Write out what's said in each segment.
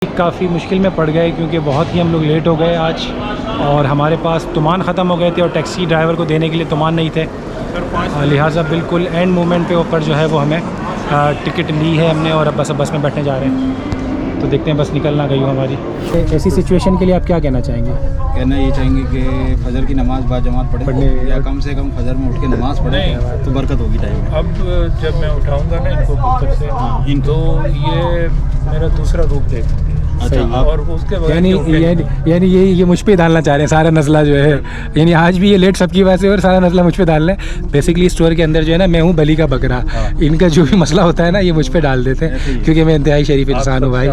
काफ़ी मुश्किल में पड़ गए क्योंकि बहुत ही हम लोग लेट हो गए आज और हमारे पास तुमान ख़त्म हो गए थे और टैक्सी ड्राइवर को देने के लिए तुमान नहीं थे, लिहाजा बिल्कुल एंड मोमेंट पे ऊपर जो है वो हमें टिकट ली है हमने और अब बस में बैठने जा रहे हैं। तो देखते हैं बस निकलना गई हो हमारी। ऐसी सिचुएशन के लिए आप क्या कहना चाहेंगे? कहना ये चाहेंगे कि फजर की नमाज़ बाजमात पढ़ने या कम से कम फजर में उठ के नमाज़ पढ़े तो बरकत होगी टाइम में। अब जब मैं उठाऊंगा ना इनको बिस्तर से तो ये मेरा दूसरा रूप देखेंगे। अच्छा, और उसके बाद यानी ये मुझ पे डालना चाह रहे हैं सारा नस्ला जो है, यानी आज भी ये लेट सबकी वजह से और सारा नस्ला मुझ पे डाल रहे हैं। बेसिकली स्टोर के अंदर जो है ना, मैं हूँ बली का बकरा, इनका जो भी मसला होता है ना ये मुझ पे डाल देते हैं क्योंकि मैं इंतहाई शरीफ इंसान हूँ भाई।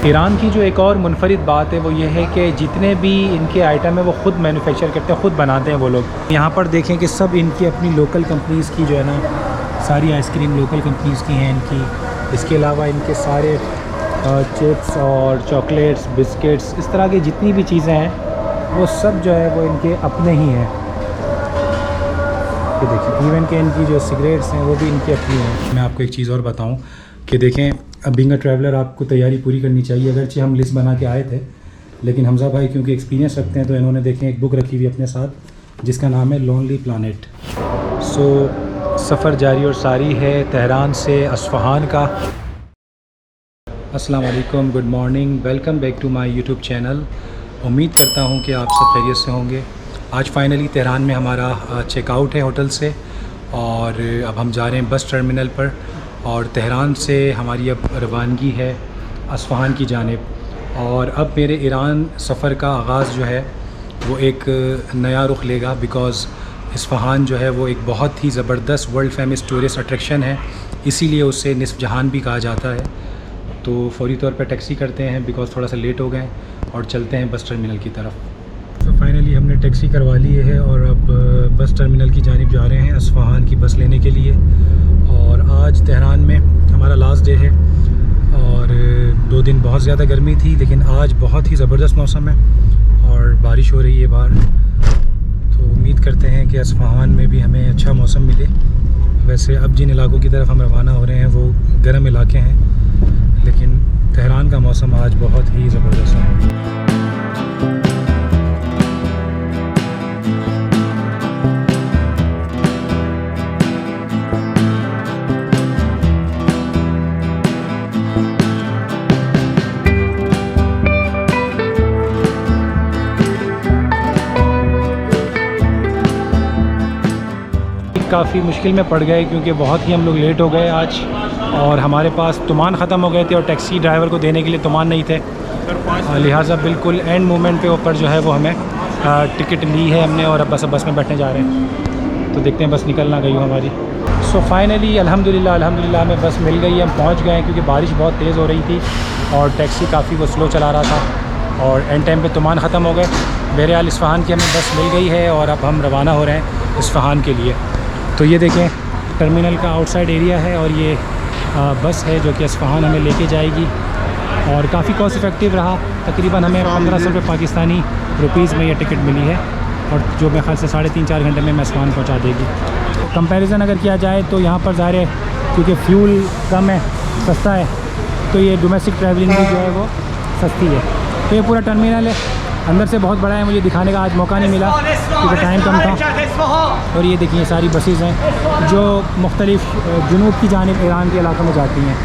ईरान की जो एक और मुनफरिद बात है वो ये है कि जितने भी इनके आइटम है वो ख़ुद मैन्युफैक्चर करते हैं, ख़ुद बनाते हैं वो लोग। यहाँ पर देखें कि सब इनकी अपनी लोकल कंपनीज़ की जो है ना, सारी आइसक्रीम लोकल कंपनीज़ की हैं इनकी। इसके अलावा इनके सारे चिप्स और चॉकलेट्स, बिस्किट्स, इस तरह की जितनी भी चीज़ें हैं वो सब जो है वो इनके अपने ही हैं। ये देखिए, इवन के इनकी जो सिगरेट्स हैं वो भी इनकी अपनी हैं। मैं आपको एक चीज़ और बताऊँ कि देखें, अब बीइंग अ ट्रैवलर आपको तैयारी पूरी करनी चाहिए। अगरचे हम लिस्ट बना के आए थे, लेकिन हमज़ा भाई क्योंकि एक्सपीरियंस रखते हैं तो इन्होंने देखें एक बुक रखी हुई अपने साथ जिसका नाम है लोनली प्लानट। सो सफ़र जारी और सारी है तेहरान से अस्फ़हान का। अस्सलाम वालेकुम, good morning, welcome back to my YouTube channel. उम्मीद करता हूँ कि आप सब खैरियत से होंगे। आज फाइनली तेहरान में हमारा चेकआउट है होटल से और अब हम जा रहे हैं बस टर्मिनल पर और तेहरान से हमारी अब रवानगी है अस्फ़हान की जानिब। और अब मेरे ईरान सफ़र का आगाज़ जो है वो एक नया रुख लेगा, बिकॉज़ अस्फ़हान जो है वो एक बहुत ही ज़बरदस्त वर्ल्ड फेमस टूरिस्ट अट्रैक्शन है, इसीलिए उसे निस्फ़ जहान भी कहा जाता है। तो फ़ौरी तौर पर टैक्सी करते हैं बिकॉज़ थोड़ा सा लेट हो गए और चलते हैं बस टर्मिनल की तरफ। तो फाइनली हमने टैक्सी करवा ली है और अब बस टर्मिनल की जानिब जा रहे हैं अस्फ़हान की बस लेने के लिए। और आज तेहरान में हमारा लास्ट डे है और 2 दिन बहुत ज़्यादा गर्मी थी, लेकिन आज बहुत ही ज़बरदस्त मौसम है और बारिश हो रही है बाहर। तो उम्मीद करते हैं कि अस्फ़हान में भी हमें अच्छा मौसम मिले। वैसे अब जिन इलाकों की तरफ हम रवाना हो रहे हैं वो गर्म इलाके हैं, लेकिन तेहरान का मौसम आज बहुत ही ज़बरदस्त है। काफ़ी मुश्किल में पड़ गए क्योंकि बहुत ही हम लोग लेट हो गए आज और हमारे पास तुमान ख़त्म हो गए थे और टैक्सी ड्राइवर को देने के लिए तुमान नहीं थे, लिहाजा बिल्कुल एंड मोमेंट पे ऊपर जो है वो हमें टिकट ली है हमने और अब बस में बैठने जा रहे हैं। तो देखते हैं बस निकलना गई हो हमारी। सो फाइनली अल्हम्दुलिल्लाह हमें बस मिल गई है, हम पहुँच गए हैं क्योंकि बारिश बहुत तेज़ हो रही थी और टैक्सी काफ़ी वो स्लो चला रहा था और एंड टाइम पर तुमान ख़त्म हो गए। बहरहाल अस्फ़हान की हमें बस मिल गई है और अब हम रवाना हो रहे हैं अस्फ़हान के लिए। तो ये देखें, टर्मिनल का आउटसाइड एरिया है और ये बस है जो कि अस्फ़हान हमें लेके जाएगी और काफ़ी कॉस्ट इफ़ेक्टिव रहा। तकरीबन हमें 1500 रुपये पाकिस्तानी रुपीज़ में ये टिकट मिली है और जो मेरे ख्याल से 3.5-4 घंटे में अस्फ़हान पहुंचा देगी। कंपैरिजन अगर किया जाए तो यहाँ पर ज़ाहिर है क्योंकि फ्यूल कम है, सस्ता है, तो ये डोमेस्टिक ट्रैवलिंग भी जो है वो सस्ती है। तो ये पूरा टर्मिनल है, अंदर से बहुत बड़ा है, मुझे दिखाने का आज मौका नहीं मिला क्योंकि टाइम कम था। और ये देखिए सारी बसेज़ हैं जो मुख्तलिफ़ जुनूब की जानिब ईरान के इलाकों में जाती हैं।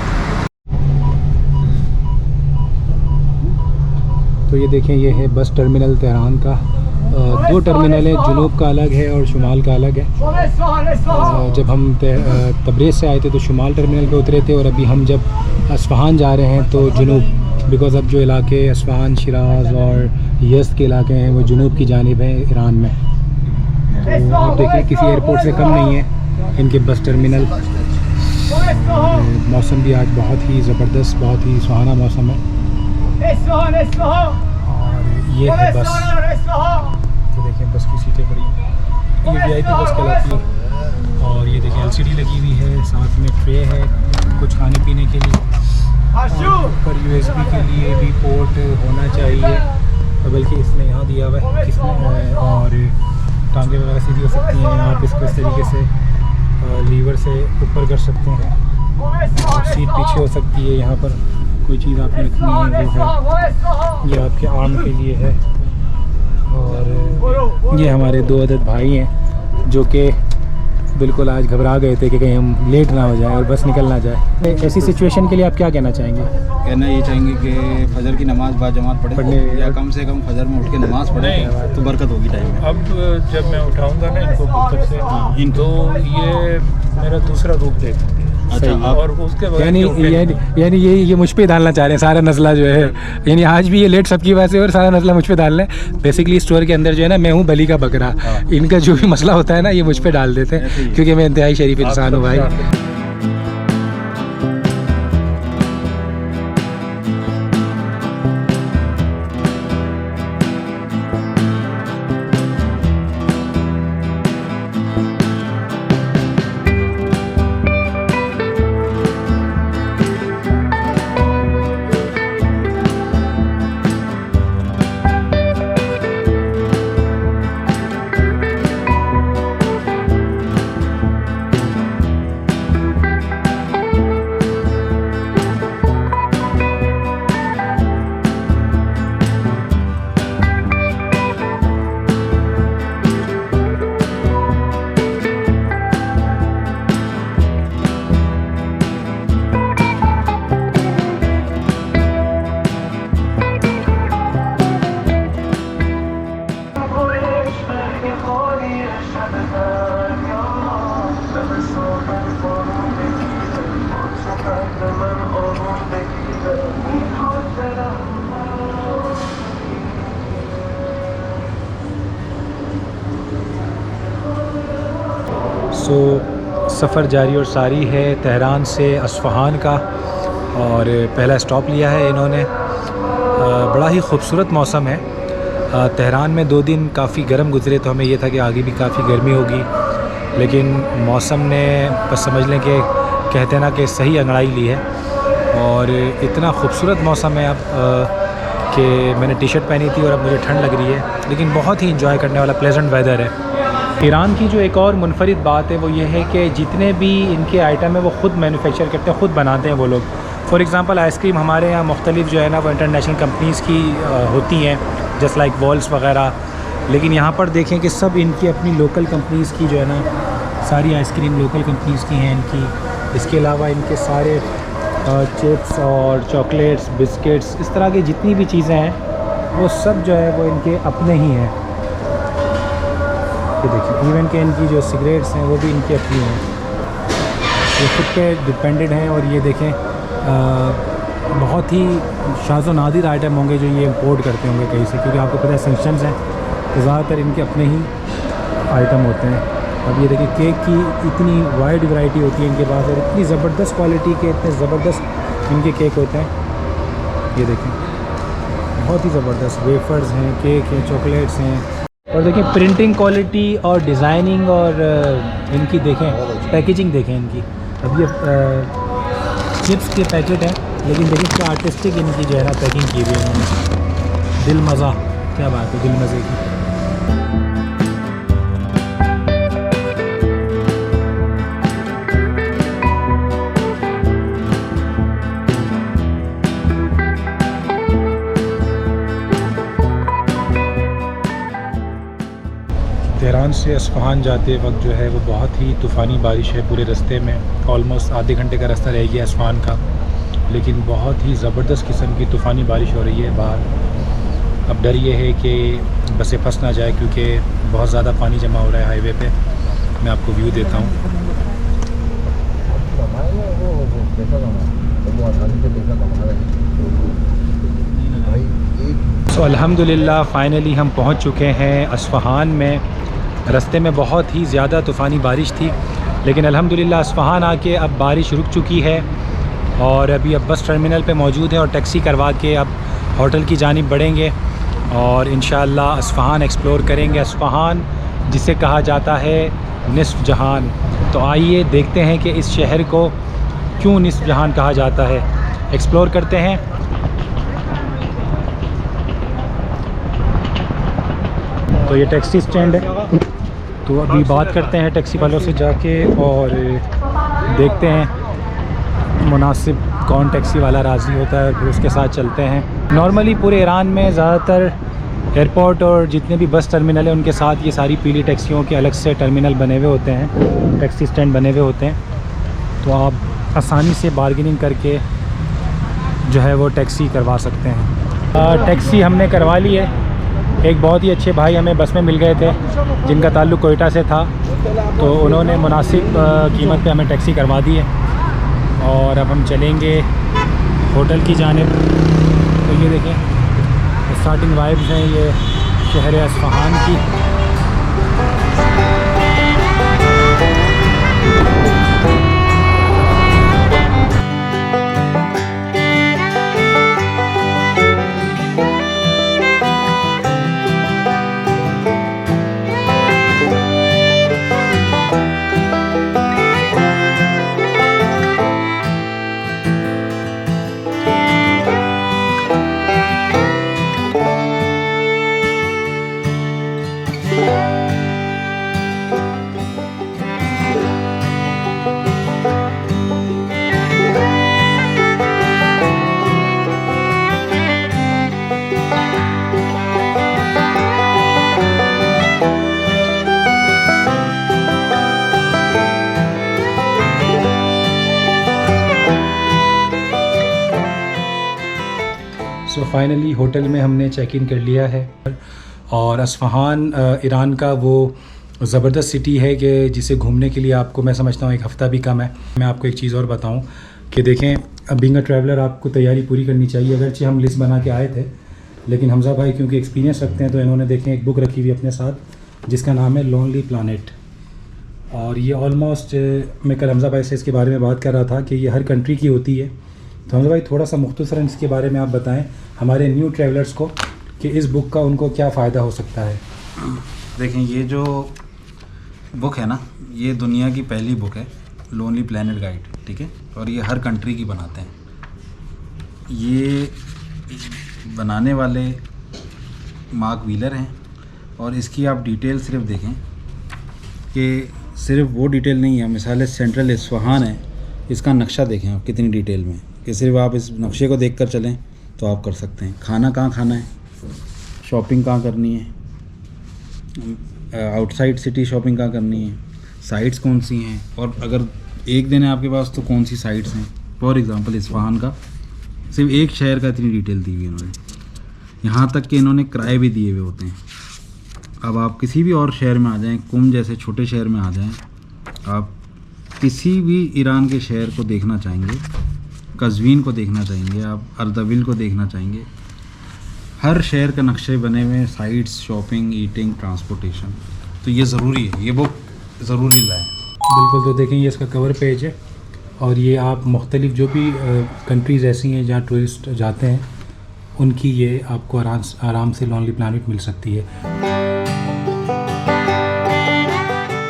तो ये देखें, ये है बस टर्मिनल तेहरान का। 2 टर्मिनल है, जुनूब का अलग है और शुमाल का अलग है। जब हम तबरेज़ से आए थे तो शुमाल टर्मिनल पे उतरे थे और अभी हम जब अस्फ़हान जा रहे हैं तो जुनूब, बिकॉज़ अब जो इलाके अस्फ़हान, शिराज़ और यज़्द के इलाके हैं वो जुनूब की जानिब हैं ईरान में। तो आप देखें किसी एयरपोर्ट से कम नहीं है इनके बस टर्मिनल। मौसम भी आज बहुत ही ज़बरदस्त, बहुत ही सुहाना मौसम है। और ये है बस, तो देखें बस की सीटें बड़ी, ये VIP बस कहलाती है। और ये देखें LCD लगी हुई है, साथ में ट्रे है कुछ खाने पीने के लिए पर USB के लिए भी पोर्ट होना चाहिए, बल्कि इसमें यहाँ दिया हुआ है। और टांगे वगैरह सीधी हो सकती हैं। यहाँ पे इसको इस तरीके से लीवर से ऊपर कर सकते हैं। सीट पीछे हो सकती है। यहाँ पर कोई चीज़ आपने रखनी है वो है, ये आपके आर्म के लिए है। और ये हमारे 2 अदद भाई हैं जो कि बिल्कुल आज घबरा गए थे कि कहीं हम लेट ना हो जाए और बस निकल ना जाए। ऐसी सिचुएशन के लिए आप क्या कहना चाहेंगे? कहना ये चाहेंगे कि फजर की नमाज बाजमात पढ़े या कम से कम फजर में उठ के नमाज पढ़े तो बरकत होगी टाइम में। अब जब मैं उठाऊंगा ना इनको पुख्तर से, तो ये मेरा दूसरा रूप देखेंगे। अच्छा, और उसके बाद यानी ये मुझ पे डालना चाह रहे हैं सारा नस्ला जो है। यानी आज भी ये लेट सबकी वजह से और सारा नस्ला मुझ पे डाल रहे हैं। बेसिकली स्टोर के अंदर जो है ना, मैं हूँ बली का बकरा। इनका जो भी मसला होता है ना, ये मुझ पे डाल देते हैं क्योंकि मैं इंतहाई शरीफ इंसान हूँ भाई। सफ़र जारी और सारी है तेहरान से अस्फ़हान का, और पहला स्टॉप लिया है इन्होंने। बड़ा ही खूबसूरत मौसम है। तेहरान में 2 दिन काफ़ी गर्म गुजरे, तो हमें ये था कि आगे भी काफ़ी गर्मी होगी, लेकिन मौसम ने बस समझ लें कि कहते ना कि सही अंगड़ाई ली है। और इतना खूबसूरत मौसम है अब कि मैंने टी शर्ट पहनी थी और अब मुझे ठंड लग रही है, लेकिन बहुत ही इंजॉय करने वाला प्लेजेंट वेदर है। ईरान की जो एक और मुनफरिद बात है वो ये है कि जितने भी इनके आइटम है वो ख़ुद मैन्युफैक्चर करते हैं, ख़ुद बनाते हैं वो लोग। फॉर एग्ज़ाम्पल आइसक्रीम हमारे यहाँ मुख्तलिफ जो है ना वो इंटरनेशनल कंपनीज़ की होती हैं, जस्ट लाइक वॉल्स वगैरह, लेकिन यहाँ पर देखें कि सब इनकी अपनी लोकल कंपनीज़ की जो है ना, सारी आइसक्रीम लोकल कंपनीज़ की हैं इनकी। इसके अलावा इनके सारे चिप्स और चॉकलेट्स, बिस्किट्स, इस तरह की जितनी भी चीज़ें हैं वो सब जो है वो इनके अपने ही हैं। ये देखिए, इवन के इनकी जो सिगरेट्स हैं वो भी इनकी अपनी हैं, ये खुद पे डिपेंडेड हैं। और ये देखें बहुत ही शाज़ व नादिर आइटम होंगे जो ये इंपोर्ट करते होंगे कहीं से, क्योंकि आपको पता है सैंक्शंस हैं, तो ज़्यादातर इनके अपने ही आइटम होते हैं। अब ये देखिए, केक की इतनी वाइड वैरायटी होती है इनके पास, और इतनी ज़बरदस्त क्वालिटी के, इतने ज़बरदस्त इनके केक होते हैं। ये देखें, बहुत ही ज़बरदस्त वेफर्स हैं, केक हैं, चॉकलेट्स हैं। और देखिए प्रिंटिंग क्वालिटी और डिज़ाइनिंग, और इनकी देखें पैकेजिंग देखें इनकी। अब ये चिप्स के पैकेट हैं, लेकिन देखिए क्या आर्टिस्टिक इनकी जो है ना पैकिंग की हुई है इन्होंने। दिल मज़ा, क्या बात है, दिल मज़े की। तेहरान से अस्फ़हान जाते वक्त जो है वो बहुत ही तूफ़ानी बारिश है पूरे रास्ते में। ऑलमोस्ट आधे घंटे का रास्ता रह गया अस्फ़हान का, लेकिन बहुत ही ज़बरदस्त किस्म की तूफ़ानी बारिश हो रही है बाहर। अब डर ये है कि बसें फंस ना जाए, क्योंकि बहुत ज़्यादा पानी जमा हो रहा है हाईवे पे। मैं आपको व्यू देता हूँ। सो अल्हम्दुलिल्लाह फ़ाइनली हम पहुँच चुके हैं अस्फ़हान में। रास्ते में बहुत ही ज़्यादा तूफ़ानी बारिश थी, लेकिन अल्हम्दुलिल्लाह अस्फ़हान आके अब बारिश रुक चुकी है, और अभी अब बस टर्मिनल पे मौजूद है और टैक्सी करवा के अब होटल की जानिब बढ़ेंगे और इंशाअल्लाह अस्फ़हान एक्सप्लोर करेंगे। अस्फ़हान जिसे कहा जाता है निस्फ़ जहान, तो आइए देखते हैं कि इस शहर को क्यों निस्फ़ जहान कहा जाता है। एक्सप्लोर करते हैं। तो ये टैक्सी स्टैंड है। तो अभी बात करते हैं टैक्सी वालों से जाके और देखते हैं मुनासिब कौन टैक्सी वाला राज़ी होता है, फिर उसके साथ चलते हैं। नॉर्मली पूरे ईरान में ज़्यादातर एयरपोर्ट और जितने भी बस टर्मिनल हैं उनके साथ ये सारी पीली टैक्सियों के अलग से टर्मिनल बने हुए होते हैं, टैक्सी स्टैंड बने हुए होते हैं। तो आप आसानी से बार्गेनिंग करके जो है वो टैक्सी करवा सकते हैं। टैक्सी हमने करवा ली है। एक बहुत ही अच्छे भाई हमें बस में मिल गए थे जिनका ताल्लुक़ कोयटा से था, तो उन्होंने मुनासिब कीमत पे हमें टैक्सी करवा दी है और अब हम चलेंगे होटल की जानिब। तो ये देखें स्टार्टिंग वाइब्स हैं ये शहर अस्फ़हान की। सो फाइनली होटल में हमने चेक इन कर लिया है और अस्फ़हान ईरान का वो ज़बरदस्त सिटी है कि जिसे घूमने के लिए आपको मैं समझता हूँ एक हफ़्ता भी कम है। मैं आपको एक चीज़ और बताऊँ कि देखें बीइंग अ ट्रैवलर आपको तैयारी पूरी करनी चाहिए। अगरचे हम लिस्ट बना के आए थे, लेकिन हमज़ा भाई क्योंकि एक्सपीरियंस रखते हैं तो इन्होंने देखें एक बुक रखी हुई अपने साथ जिसका नाम है लोनली प्लानट। और ये ऑलमोस्ट मैं कल हमज़ा भाई से इसके बारे में बात कर रहा था कि ये हर कंट्री की होती है। तो हमज़ा भाई थोड़ा सा मुख्तसरन इसके बारे में आप बताएं हमारे न्यू ट्रैवलर्स को कि इस बुक का उनको क्या फ़ायदा हो सकता है। देखें ये जो बुक है ना, ये दुनिया की पहली बुक है लोनली प्लैनेट गाइड, ठीक है। और ये हर कंट्री की बनाते हैं। ये बनाने वाले मार्क व्हीलर हैं और इसकी आप डिटेल सिर्फ देखें कि सिर्फ वो डिटेल नहीं है। मिसाल सेंट्रल अस्फ़हान है, इसका नक्शा देखें आप कितनी डिटेल में, कि सिर्फ आप इस नक्शे को देखकर चलें तो आप कर सकते हैं। खाना कहाँ खाना है, शॉपिंग कहाँ करनी है, आउटसाइड सिटी शॉपिंग कहाँ करनी है, साइट्स कौन सी हैं, और अगर एक दिन है आपके पास तो कौन सी साइट्स हैं। फॉर एग्ज़ाम्पल इस्फ़हान का सिर्फ एक शहर का इतनी डिटेल दी हुई है इन्होंने, यहाँ तक कि इन्होंने किराए भी दिए हुए होते हैं। अब आप किसी भी और शहर में आ जाएं, कुम जैसे छोटे शहर में आ जाएं, आप किसी भी ईरान के शहर को देखना चाहेंगे, कज़वीन को देखना चाहेंगे, आप अर्दबिल को देखना चाहेंगे, हर शहर के नक्शे बने हुए, साइट्स, शॉपिंग, ईटिंग, ट्रांसपोर्टेशन। तो ये ज़रूरी है, ये बुक ज़रूरी लाएँ। बिल्कुल। तो देखें ये इसका कवर पेज है और ये आप मुख्तलिफ़ जो भी कंट्रीज़ ऐसी हैं जहाँ टूरिस्ट जाते हैं उनकी ये आपको आराम से लोनली प्लैनेट मिल सकती है।